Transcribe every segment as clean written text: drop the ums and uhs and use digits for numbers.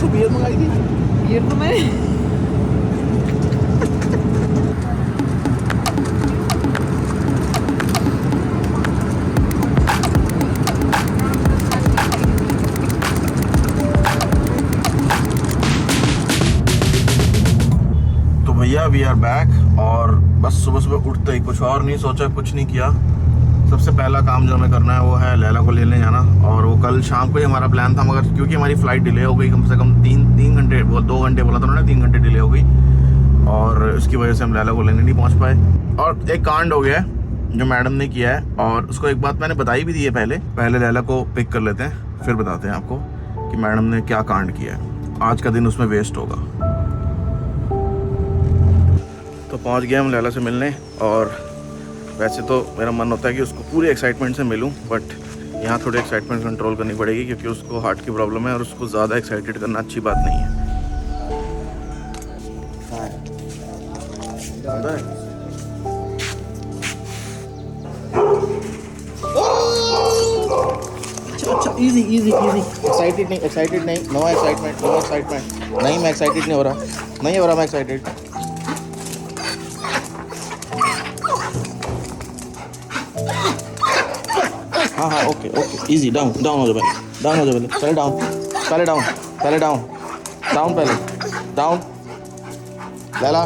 तो बियर मंगाई थी। बियर तो मैं तो भैया वी आर बैक और बस सुबह सुबह उठते ही कुछ और नहीं सोचा, कुछ नहीं किया। सबसे पहला काम जो हमें करना है वो है लैला को लेने जाना। और वो कल शाम को ही हमारा प्लान था, मगर क्योंकि हमारी फ़्लाइट डिले हो गई कम से कम तीन घंटे, वो 2 घंटे बोला था उन्होंने, 3 घंटे डिले हो गई और इसकी वजह से हम लैला को लेने नहीं पहुंच पाए। और एक कांड हो गया है जो मैडम ने किया है, और उसको एक बात मैंने बताई भी दी है पहले लैला को पिक कर लेते हैं, फिर बताते हैं आपको कि मैडम ने क्या कांड किया है। आज का दिन उसमें वेस्ट होगा। तो पहुंच गए हम लैला से मिलने, और वैसे तो मेरा मन होता है कि उसको पूरे एक्साइटमेंट से मिलूं, बट यहाँ थोड़ी एक्साइटमेंट कंट्रोल करनी पड़ेगी क्योंकि उसको हार्ट की प्रॉब्लम है और उसको ज़्यादा एक्साइटेड करना अच्छी बात नहीं है। अच्छा, इजी इजी इजी। एक्साइटेड नहीं, नो एक्साइटमेंट। नहीं, मैं एक्साइटेड नहीं हो रहा, मैं एक्साइटेड। हाँ, ओके, इजी। डाउन हो जाओ पहले, डाउन लैला,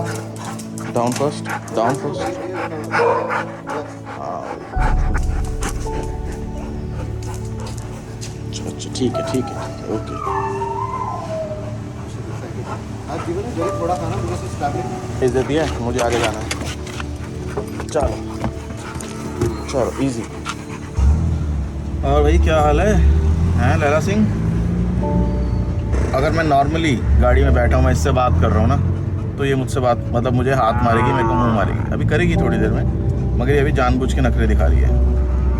डाउन फर्स्ट। अच्छा, ठीक है, ओके। भेज देती है, मुझे आगे जाना है। चलो इजी। और भाई क्या हाल है लैला सिंह? अगर मैं नॉर्मली गाड़ी में बैठा हूँ, मैं इससे बात कर रहा हूँ ना, तो ये मुझसे बात, मतलब मुझे हाथ मारेगी, मेरे को मुंह मारेगी। अभी करेगी थोड़ी देर में, मगर ये अभी जानबूझ के नखरे दिखा रही है।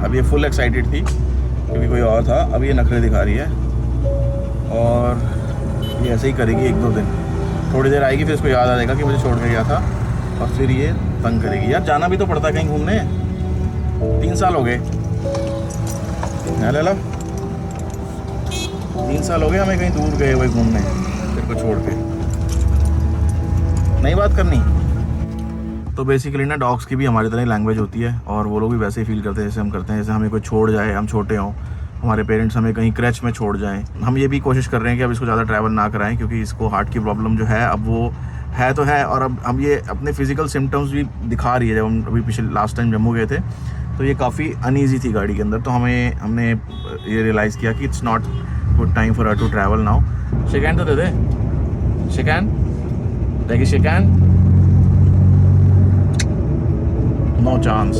अब ये फुल एक्साइटेड थी क्योंकि कोई और था, अब ये नखरे दिखा रही है और ये ऐसे ही करेगी 1-2 दिन। थोड़ी देर आएगी, फिर इसको याद आ जाएगा कि मुझे छोड़ के गया था, और फिर ये तंग करेगी। यार जाना भी तो पड़ता है कहीं घूमने, 3 साल हो गए है लैला, 3 साल हो गए हमें कहीं दूर गए हुए घूमने, तेरे को छोड़ के। नहीं बात करनी। तो बेसिकली ना डॉग्स की भी हमारी तरह ही लैंग्वेज होती है, और वो लोग भी वैसे ही फील करते हैं जैसे हम करते हैं। जैसे हमें कोई छोड़ जाए, हम छोटे हों, हमारे पेरेंट्स हमें कहीं क्रैच में छोड़ जाएं, हम ये भी कोशिश कर रहे हैं कि अब इसको ज़्यादा ट्रैवल ना कराएं, क्योंकि इसको हार्ट की प्रॉब्लम जो है अब वो है तो है, और अब ये अपने फिजिकल सिम्टम्स भी दिखा रही है। जब हम अभी पिछले लास्ट टाइम जम्मू गए थे तो ये काफ़ी अनईजी थी गाड़ी के अंदर, तो हमने ये रियलाइज़ किया कि it's not good time for her to travel now. Shake तो दे दे, शेक हैंड, नो चांस।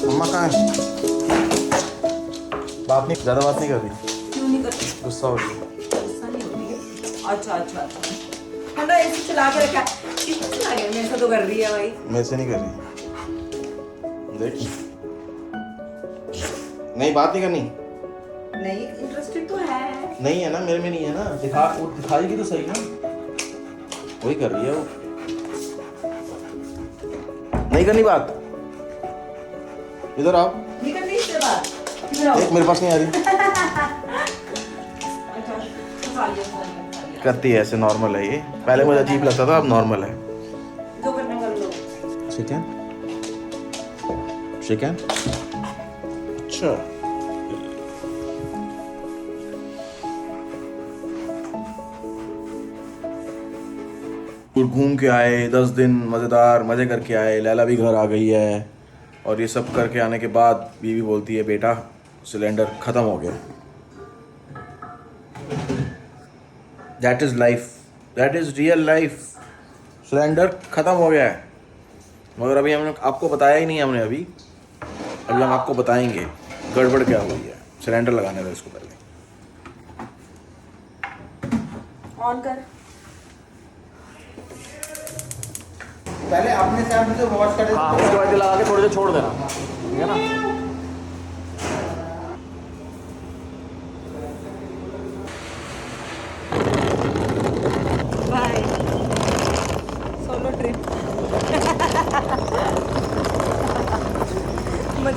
मम्मा कहाँ है? ज़्यादा बात नहीं कर रही? क्यों नहीं करती? गुस्सा हो रही है? गुस्सा नहीं हो रही है। अच्छा। ठंडा एसी चला के रखा है। किसने चला गया? मेरे से तो कर रही है भाई। मेरे से नहीं कर रही, देख। नहीं, बात नहीं करनी। नहीं, इंटरेस्टेड तो है। नहीं है ना, मेरे में नहीं है ना। दिखाएगी तो सही ना। वही कर रही है वो। नहीं करनी बात, इधर आओ। नहीं करनी इससे बात। एक मेरे पास नहीं आ रही। करती है ऐसे, नॉर्मल है ये। पहले मुझे अजीब लगता था, अब नॉर्मल है। जो करना कर लो। चिकन। अच्छा, घूम के आए 10 दिन, मज़ेदार मज़े करके आए। लैला भी घर आ गई है, और ये सब करके आने के बाद बीवी बोलती है बेटा सिलेंडर ख़त्म हो गया। That is life, that is real life. Cylinder ख़त्म हो गया है, मगर अभी हमने आपको बताया ही नहीं। अभी हम आपको बताएंगे गड़बड़ क्या हुई है। सिलेंडर लगाने दो इसको पहले। ऑन कर। पहले अपने से आप मुझे वॉश कर देना। हाँ, उसके बाद लगा के थोड़ी देर छोड़ देना, ठीक है ना।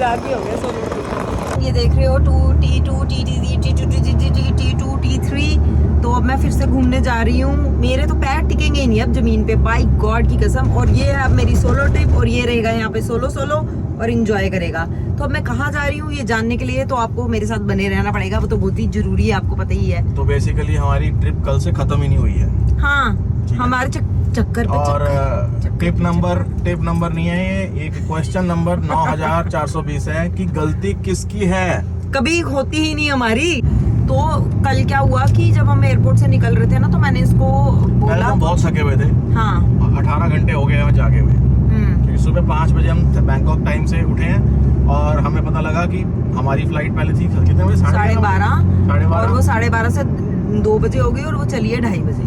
मजाक ही हो गया सोलो ट्रिप। ये देख रहे हो T2 T2 T3। तो अब मैं फिर से घूमने जा रही हूँ। मेरे तो पैर टिकेंगे ही नहीं अब जमीन पे, बाय गॉड की कसम। और ये है अब मेरी सोलो ट्रिप, और ये रहेगा यहाँ पे सोलो और इंजॉय करेगा। तो अब मैं कहाँ जा रही हूँ ये जानने के लिए तो आपको मेरे साथ बने रहना पड़ेगा, वो तो बहुत ही जरूरी है, आपको पता ही है। तो बेसिकली हमारी ट्रिप कल से खत्म ही नहीं हुई है। हाँ, हमारे चक्कर पे और टिप नंबर नहीं है ये, एक क्वेश्चन नंबर 9420 है कि गलती किसकी है। कभी होती ही नहीं हमारी। तो कल क्या हुआ कि जब हम एयरपोर्ट से निकल रहे थे ना, तो मैंने इसको बोला, हम बहुत थके हुए थे। हाँ 18 घंटे हो गए हमें जागे हुए, क्योंकि सुबह 5 बजे हम बैंकॉक टाइम से उठे हैं और हमें पता लगा कि हमारी फ्लाइट पहले थी कितने बजे, 12:30, और वो 12:30 से 2 बजे हो गई और वो चली है 2:30 बजे।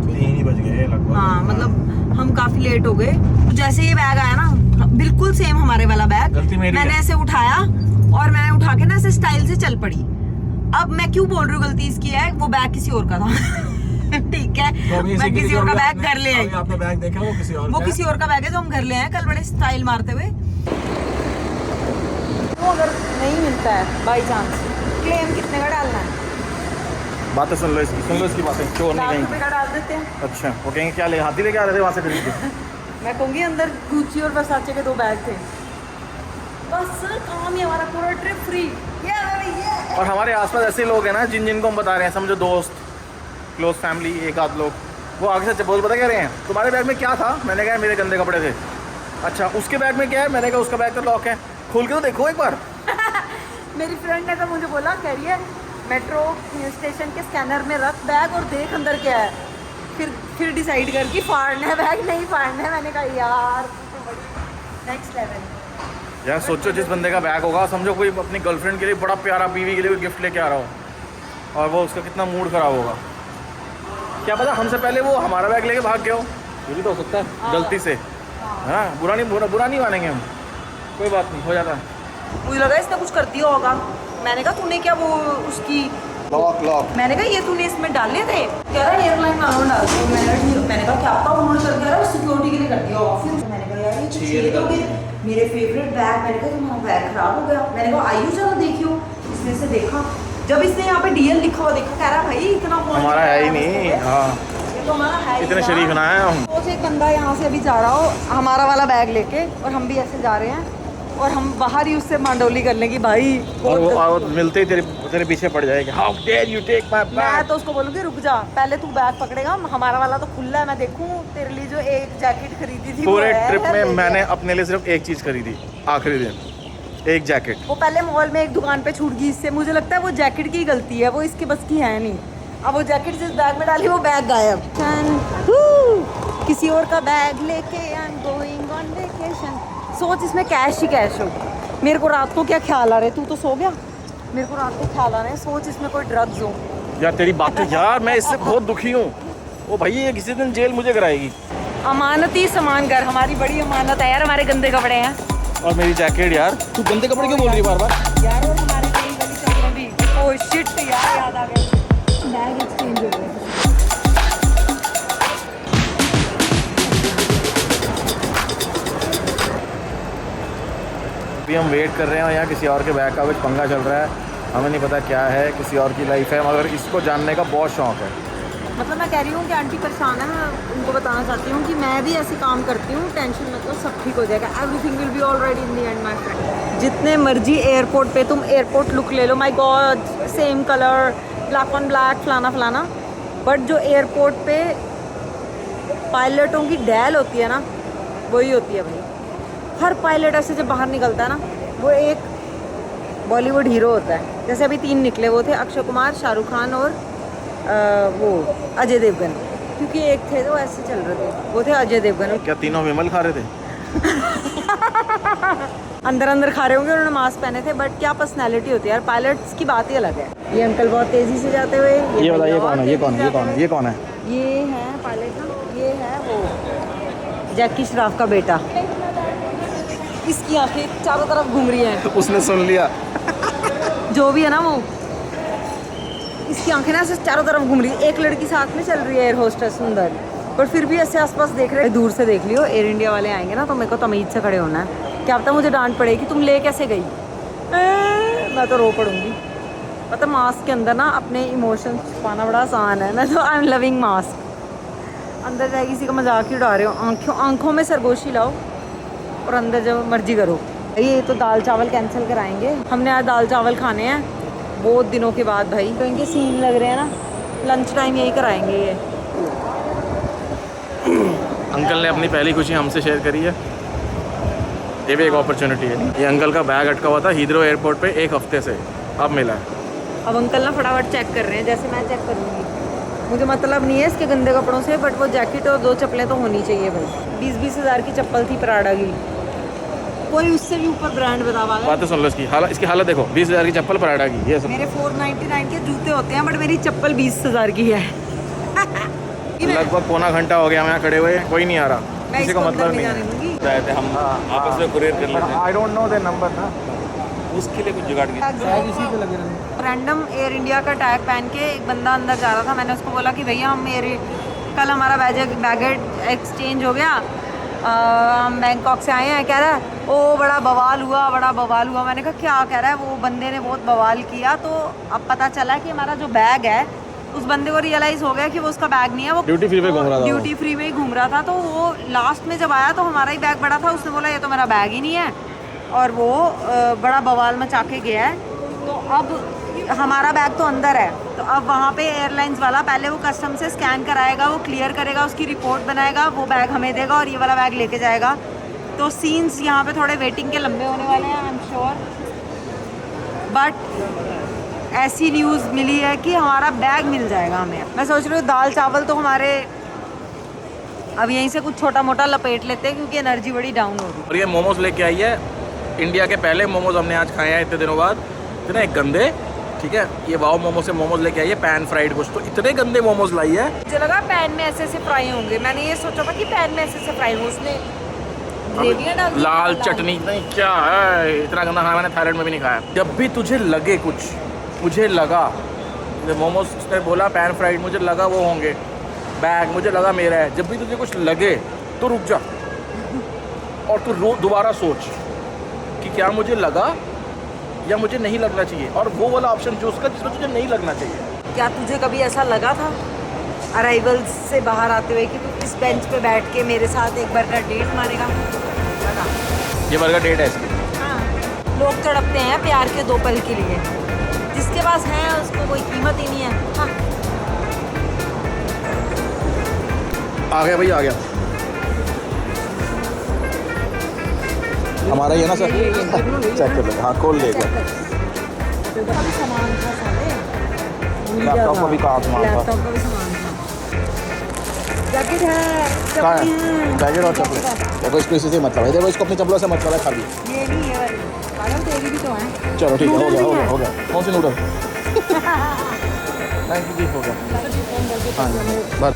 3 ही बज गए लगभग। हाँ मतलब हम काफी लेट हो गए। तो जैसे ये बैग आया ना, बिल्कुल सेम हमारे वाला बैग, गलती मेरी मैंने है। ऐसे उठाया और मैं उठा के ना ऐसे स्टाइल से चल पड़ी। अब मैं क्यों बोल रही हूँ गलती इसकी है, वो बैग किसी और का था। ठीक है, तो मैं किसी और का बैग घर ले आई। आपने बैग देखा, वो किसी और वो का है। किसी और का बैग है जो हम घर ले आए कल बड़े स्टाइल मारते हुए। तो अगर नहीं मिलता है बाई चांस, क्लेम कितने का डालना है? बातें सुन लो इसकी बातें, चोर नहीं 1,00,000 कहीं। रुपए का डाल देते हैं। अच्छा, वो कहेंगे क्या ले, हाथी लेके आ रहे थे वहाँ से खरीद के। मैं कहूँगी अंदर गुच्ची और वर्साचे के 2 बैग थे। बस काम ही हमारा पूरा ट्रिप फ्री। ये और हमारे आसपास ऐसे लोग हैं ना जिनको हम बता रहे हैं, समझो दोस्त, क्लोज फैमिली, एक आध लोग, वो आगे से बोल पता कह रहे हैं तुम्हारे बैग में क्या था। मैंने कहा मेरे गंदे कपड़े थे। अच्छा, उसके बैग में क्या है? मैंने कहा उसका बैग का लॉक है, खोल के तो देखो एक बार। मेरी फ्रेंड ने तो मुझे बोला, कह रही है मेट्रो स्टेशन के स्कैनर में रख बैग और देख अंदर क्या है, फिर डिसाइड कर कि फाड़ना है बैग नहीं फाड़ना है। मैंने कहा यार नेक्स्ट लेवल। यार सोचो जिस बंदे का बैग होगा, समझो कोई अपनी गर्लफ्रेंड के लिए बड़ा प्यारा, बीवी के लिए कोई गिफ्ट लेके आ रहा हो, और वो उसका कितना मूड खराब होगा। क्या पता हमसे पहले वो हमारा बैग लेके भाग गया हो, ये भी तो हो सकता है गलती से। हाँ, बुरा नहीं मानेंगे हम, कोई बात नहीं, हो जाता है। मुझे लगा इसने कुछ कर दिया होगा। मैंने कहा तूने क्या वो उसकी लॉक मैंने कहा ये तूने इसमें डाले थे, कह रहा एयरलाइन वालों डाल दो। मैंने कहा क्या आपका उन्होंने कर दिया, सिक्योरिटी के लिए कर दिया होगा। फिर मैंने कहा यार ये तो चीज़ हो गई, मेरे फेवरेट बैग। मैंने कहा तुम्हारा बैग खराब हो गया। मैंने कहा आयु जरा देखियो। इसने से देखा, जब इसने यहाँ पे DL लिखा हुआ देखा, कह रहा भाई इतना हमारा है ही नहीं। हाँ, ये तो हमारा है ही इतने ना। शरीफ ना है हम। सोच एक बंदा यहाँ से अभी जा रहा हो हमारा वाला बैग लेके, और हम भी ऐसे जा रहे हैं, और हम बाहर ही उससे मांडोली कर लेंगे भाई। और वो मिलते ही तेरे पीछे पड़ जाएगा, how dare you take my bag. मैं तो उसको बोलूँगी रुक जा, पहले तू बैग पकड़ेगा, हमारा वाला तो खुला है, मैं देखूँ तेरे लिए जो एक जैकेट खरीदी थी। पूरे वो है, ट्रिप में ले मैंने जा। अपने लिए सिर्फ एक चीज़ खरीदी आखिरी दिन, एक जैकेट। वो पहले मॉल में एक दुकान पे छूट गई इससे। मुझे लगता है वो जैकेट की गलती है, वो इसके बस की है नहीं। अब वो जैकेट जिस बैग में डाली वो बैग गायब। किसी और का बैग लेके I am going on vacation. सोच इसमें कैश ही कैश हो। मेरे को रात को क्या ख्याल आ रहे, तू तो सो गया, मेरे को रात को ख्याल आ रहे हैं, सोच इसमें कोई ड्रग्स हो। यार तेरी बात तो यार, मैं इससे बहुत दुखी हूँ। ओ भाई, ये किसी दिन जेल मुझे कराएगी। अमानती सामान घर, हमारी बड़ी अमानत है यार। हमारे गंदे कपड़े हैं और मेरी जैकेट। यार तू गंदे कपड़े क्यों बोल रही है बार बार? यार, और हमारे गली गली चल रहे भी। ओह शिट यार, याद आ गया, बैग एक्सचेंज हो गया। अभी हम वेट कर रहे हैं और यहाँ किसी और के बैग का कुछ पंगा चल रहा है। हमें नहीं पता क्या है, किसी और की लाइफ है, मगर इसको जानने का बहुत शौक है। मतलब मैं कह रही हूँ कि आंटी परेशान है, मैं उनको बताना चाहती हूँ कि मैं भी ऐसे काम करती हूँ, टेंशन मतलब सब ठीक हो जाएगा। Everything will be alright in the end my friend. जितने मर्जी एयरपोर्ट पे तुम एयरपोर्ट लुक ले लो, my god same colour, black on black, फलाना, बट जो एयरपोर्ट पे पायलटों की डैल होती है ना, वही होती है भाई। हर पायलट ऐसे जब बाहर निकलता है ना, वो एक बॉलीवुड हीरो होता है। जैसे अभी 3 निकले, वो थे अक्षय कुमार, शाहरुख खान और वो अजय देवगन। क्योंकि एक थे तो ऐसे चल रहे थे, वो थे अजय देवगन। क्या तीनों विमल खा रहे थे? अंदर खा रहे होंगे, उन्होंने मास्क पहने थे, बट क्या पर्सनैलिटी होती है यार, पायलट्स की बात ही अलग है। ये अंकल बहुत तेज़ी से जाते हुए, ये बताइए कौन है? ये कौन है? ये है पायलट ना, ये है वो जैकी श्रॉफ का बेटा। इसकी आंखें चारों तरफ घूम रही हैं। उसने सुन लिया। जो भी है ना वो, इसकी आंखें ना ऐसे चारों तरफ घूम रही है। एक लड़की साथ में चल रही है, एयर होस्टेस सुंदर, पर फिर भी ऐसे आसपास देख रहे हैं। दूर से देख लियो, एयर इंडिया वाले आएंगे ना तो मेरे को तमीज से खड़े होना है। क्या पता मुझे डांट पड़े कि तुम ले कैसे गई। मैं तो रो पड़ूंगी। पता मास्क के अंदर ना अपने इमोशंस छुपाना बड़ा आसान है। मैं तो आई एम लविंग मास्क। अंदर जाए किसी का मजाक ही उड़ा रहे हो, आंखों में सरगोशी लाओ और अंदर जब मर्जी करो। ये तो दाल चावल कैंसिल कराएंगे। हमने आज दाल चावल खाने हैं बहुत दिनों के बाद भाई, तो इनके सीन लग रहे हैं ना। लंच टाइम यही कराएंगे ये। अंकल ने अपनी पहली खुशी हमसे शेयर करी है। ये भी एक अपॉर्चुनिटी है। ये अंकल का बैग अटका हुआ था हीथ्रो एयरपोर्ट पे 1 हफ्ते से, अब मिला है। अब अंकल ना फटाफट चेक कर रहे हैं, जैसे मैं चेक करूँगी। मुझे मतलब नहीं है इसके गंदे कपड़ों से, बट वो जैकेट और 2 चप्पलें तो होनी चाहिए भाई। 20-20 हज़ार की चप्पल थी पराडा की, कोई उससे भी ऊपर ब्रांड बता पाएगा। बातें सुन लो इसकी हालत देखो। 20,000 की चप्पल पराठा की, ये सब मेरे 499 के जूते होते हैं, बट मेरी चप्पल 20,000 की है। लगभग पौना घंटा हो गया हम यहाँ खड़े हुए, कोई नहीं आ रहा, मैं किसी को इसको मतलब अंदर नहीं जाने है। दूंगी। रहते हम आपस में कुरियर कर लेते हैं। I don't know their number ना, उसके लिए कुछ जुगाड़ की। टैग इसी पे लगे रहते। रैंडम एयर इंडिया का टैग पहन के एक बंदा अंदर जा रहा था। मैंने उसको बोला कि भैया हम कल हमारा बैगेज एक्सचेंज हो गया, हम बैंकॉक से आए हैं। कह रहा है ओ बड़ा बवाल हुआ। मैंने कहा क्या कह रहा है? वो बंदे ने बहुत बवाल किया। तो अब पता चला कि हमारा जो बैग है, उस बंदे को रियलाइज़ हो गया कि वो उसका बैग नहीं है, वो ड्यूटी फ्री पे घूम रहा था। ड्यूटी फ्री में ही घूम रहा था। तो वो लास्ट में जब आया तो हमारा ही बैग बड़ा था। उसने बोला ये तो मेरा बैग ही नहीं है, और वो बड़ा बवाल मचा के गया है। तो अब हमारा बैग तो अंदर है, तो अब वहाँ पे एयरलाइंस वाला पहले वो कस्टम से स्कैन कराएगा, वो क्लियर करेगा, उसकी रिपोर्ट बनाएगा, वो बैग हमें देगा और ये वाला बैग लेके जाएगा। तो सीन्स यहाँ पे थोड़े वेटिंग के लंबे होने वाले हैं, आई एम श्योर। बट ऐसी न्यूज़ मिली है कि हमारा बैग मिल जाएगा हमें। मैं सोच रही हूँ दाल चावल तो हमारे अब यहीं से कुछ छोटा मोटा लपेट लेते हैं, क्योंकि एनर्जी बड़ी डाउन हो रही है। और ये मोमोज लेके आई है। इंडिया के पहले मोमोज हमने आज खाए हैं इतने दिनों बाद। इतने गंदे, ठीक है। ये वाओ मोमो से मोमोज लेके आई है, पैन फ्राइड कुछ। तो इतने गंदे मोमोज लाई है। मुझे लगा पैन में ऐसे ऐसे फ्राई होंगे। मैंने ये सोचा था कि पैन में ऐसे ऐसे फ्राई हो। उसने ग्रेवियां डाल दी, लाल चटनी नहीं, क्या है इतना गंदा खाना? मैंने थाईलैंड में भी नहीं खाया। जब भी तुझे लगे कुछ, मुझे लगा मोमोज ने बोला पैन फ्राइड, मुझे लगा वो होंगे, बैग मुझे लगा मेरा है। जब भी तुझे कुछ लगे तो रुक जा और तू दोबारा सोच कि क्या मुझे लगा या मुझे नहीं लगना चाहिए, और वो वाला ऑप्शन चूज कर जिसमें तुझे नहीं लगना चाहिए। क्या तुझे कभी ऐसा लगा था अराइवल से बाहर आते हुए कि तू इस बेंच पे बैठ के मेरे साथ एक बार का डेट मारेगा? लगा? ये बर्गर डेट है इसकी। हाँ, लोग तड़पते हैं प्यार के 2 पल के लिए। जिसके पास है उसको कोई कीमत ही नहीं है। हाँ। आ गया भाई, आ गया हमारा ये ना सर। चेक कर लो, हाँ खोल ले गया। सामान था सारे, लैपटॉप का भी काम था। लैपटॉप का भी सामान था। जैकेट है, कहाँ है? चप्पल है। जैकेट और चप्पल। देखो इसको इसी से मतलब है, देखो इसको अपनी चप्पलों से मतलब है खाली। ये नहीं है वाली। पागल तेरी भी तो है। चलो ठीक है, हो नूडल गया भी हो गया है। हो गया। कौन सी नूडल? थैंक यू जी, हो गया। हाँ बस।